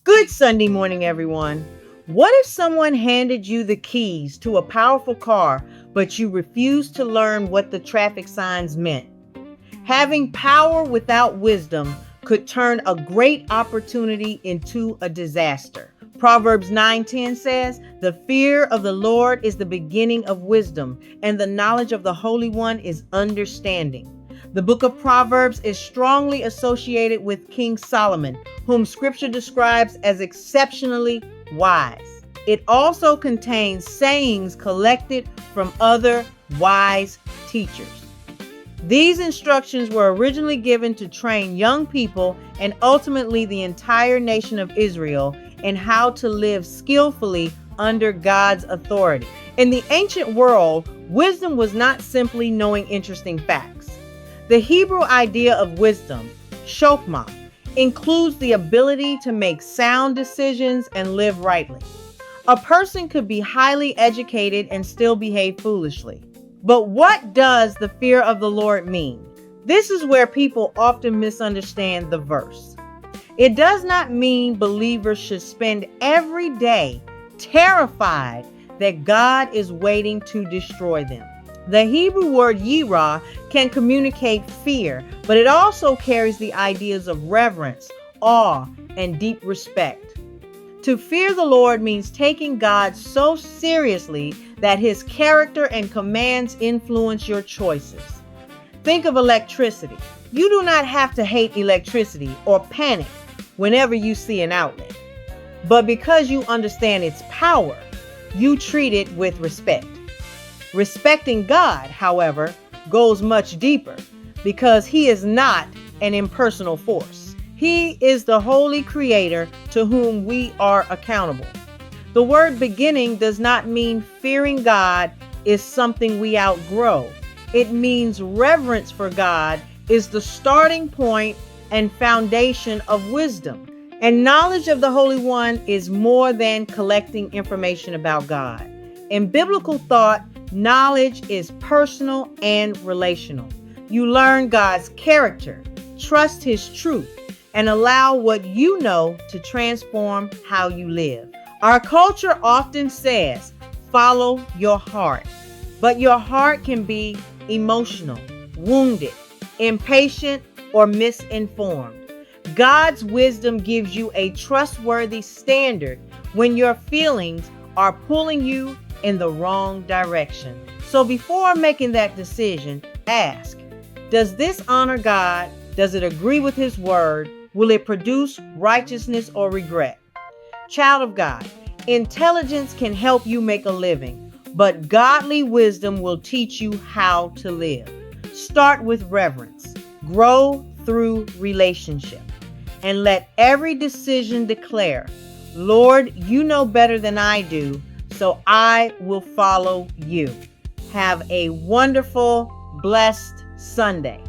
Good Sunday morning, everyone. What if someone handed you the keys to a powerful car, but you refused to learn what the traffic signs meant? Having power without wisdom could turn a great opportunity into a disaster. Proverbs 9:10 says, "The fear of the Lord is the beginning of wisdom, and the knowledge of the Holy One is understanding." The book of Proverbs is strongly associated with King Solomon, whom scripture describes as exceptionally wise. It also contains sayings collected from other wise teachers. These instructions were originally given to train young people and ultimately the entire nation of Israel in how to live skillfully under God's authority. In the ancient world, wisdom was not simply knowing interesting facts. The Hebrew idea of wisdom, shokmah, includes the ability to make sound decisions and live rightly. A person could be highly educated and still behave foolishly. But what does the fear of the Lord mean? This is where people often misunderstand the verse. It does not mean believers should spend every day terrified that God is waiting to destroy them. The Hebrew word yirah can communicate fear, but it also carries the ideas of reverence, awe, and deep respect. To fear the Lord means taking God so seriously that his character and commands influence your choices. Think of electricity. You do not have to hate electricity or panic whenever you see an outlet. But because you understand its power, you treat it with respect. Respecting God, however, goes much deeper because he is not an impersonal force. He is the holy creator to whom we are accountable. The word beginning does not mean fearing God is something we outgrow. It means reverence for God is the starting point and foundation of wisdom. And knowledge of the Holy One is more than collecting information about God. In biblical thought, knowledge is personal and relational. You learn God's character, trust his truth, and allow what you know to transform how you live. Our culture often says, follow your heart, but your heart can be emotional, wounded, impatient, or misinformed. God's wisdom gives you a trustworthy standard when your feelings are pulling you in the wrong direction. So before making that decision, ask, does this honor God? Does it agree with his word? Will it produce righteousness or regret? Child of God, intelligence can help you make a living, but godly wisdom will teach you how to live. Start with reverence, grow through relationship, and let every decision declare, Lord, you know better than I do, so I will follow you. Have a wonderful, blessed Sunday.